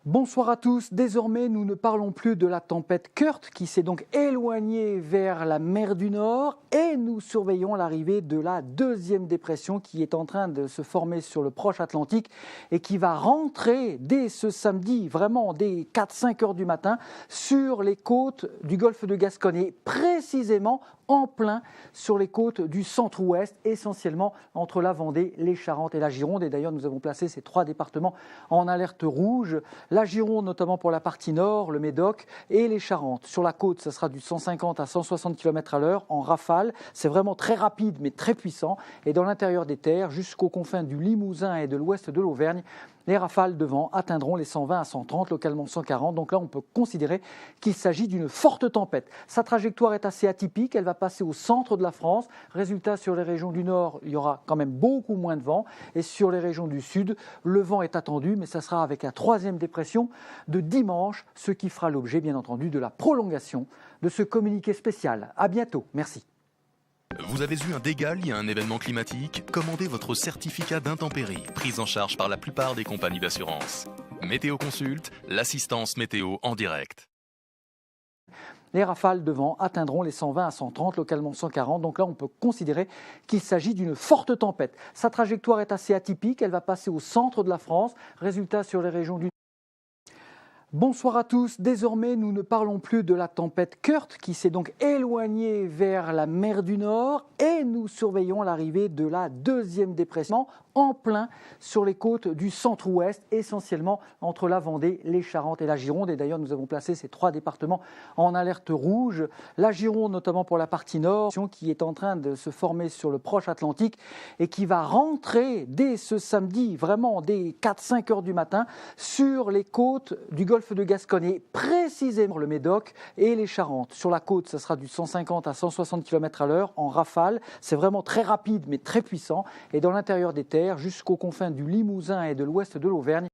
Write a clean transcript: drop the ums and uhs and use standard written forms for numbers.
Bonsoir à tous. Désormais, nous ne parlons plus de la tempête Kurt qui s'est donc éloignée vers la mer du Nord et nous surveillons l'arrivée de la deuxième dépression qui est en train de se former sur le proche Atlantique et qui va rentrer dès ce samedi, vraiment dès 4-5 heures du matin, sur les côtes du golfe de Gascogne et précisément en plein sur les côtes du centre-ouest, essentiellement entre la Vendée, les Charentes et la Gironde. Et d'ailleurs, nous avons placé ces trois départements en alerte rouge. La Gironde, notamment pour la partie nord, le Médoc et les Charentes. Sur la côte, ça sera du 150 à 160 km à l'heure en rafale. C'est vraiment très rapide, mais très puissant. Et dans l'intérieur des terres, jusqu'aux confins du Limousin et de l'ouest de l'Auvergne, les rafales de vent atteindront les 120 à 130, localement 140. Donc là, on peut considérer qu'il s'agit d'une forte tempête. Sa trajectoire est assez atypique. Elle va passer au centre de la France. Résultat, sur les régions du nord, il y aura quand même beaucoup moins de vent. Et sur les régions du sud, le vent est attendu, mais ça sera avec la troisième dépression de dimanche, ce qui fera l'objet, bien entendu, de la prolongation de ce communiqué spécial. À bientôt. Merci. Vous avez eu un dégât lié à un événement climatique? Commandez votre certificat d'intempérie, pris en charge par la plupart des compagnies d'assurance. Météo Consulte, l'assistance météo en direct. Les rafales de vent atteindront les 120 à 130, localement 140. Donc là, on peut considérer qu'il s'agit d'une forte tempête. Sa trajectoire est assez atypique. Elle va passer au centre de la France. Résultat, sur les régions du... Bonsoir à tous. Désormais, nous ne parlons plus de la tempête Kurt qui s'est donc éloignée vers la mer du Nord et nous surveillons l'arrivée de la deuxième dépression en plein sur les côtes du centre-ouest, essentiellement entre la Vendée, les Charentes et la Gironde. Et d'ailleurs, nous avons placé ces trois départements en alerte rouge. La Gironde, notamment pour la partie nord, qui est en train de se former sur le proche Atlantique et qui va rentrer dès ce samedi, vraiment dès 4-5 heures du matin, sur les côtes du golfe de Gascogne et précisément le Médoc et les Charentes. Sur la côte, ça sera du 150 à 160 km à l'heure en rafale. C'est vraiment très rapide, mais très puissant. Et dans l'intérieur des terres, jusqu'aux confins du Limousin et de l'ouest de l'Auvergne,